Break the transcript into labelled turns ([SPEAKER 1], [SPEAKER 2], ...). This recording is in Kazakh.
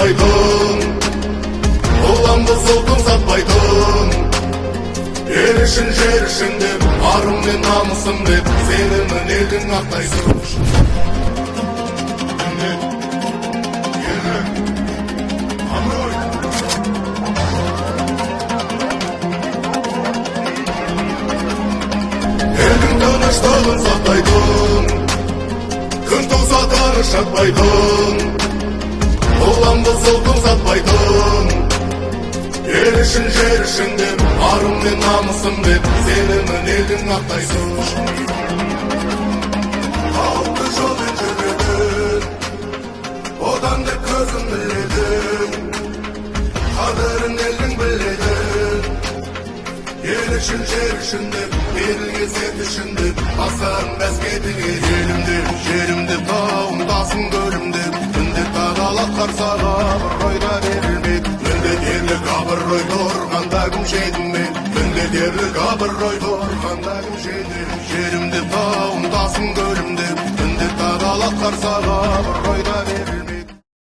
[SPEAKER 1] сатпайтын, ұланды сотын сатпайтын. Ел үшін жер үшін деп, арым мен намысым деп, сенімін елдің ақтайсың. Тыныштығын сақтайтын, күн туса тыныш жатпайтын, ұланды сылтын сатпайтын. Ел үшін жер үшін деп, арым мен намысым деп, сенімін елдің ақтайсың. Халықты жолмен жүретін, одан деп көзін білетін, қадірін елдің білетін. Ел үшін жер үшін деп, берілген сет үшін деп, астарын бәскетіге елімде, жерімде тауым тасын көлімде. Міндет тағалап қарсаға абыройда берілмек, міндет ерлік абырой тұрғанда кім жетілмек, міндет ерлік абырой тұрғанда кім жетілмек. Жерімде тауым тасын көлімде, міндет тағалап қарсаға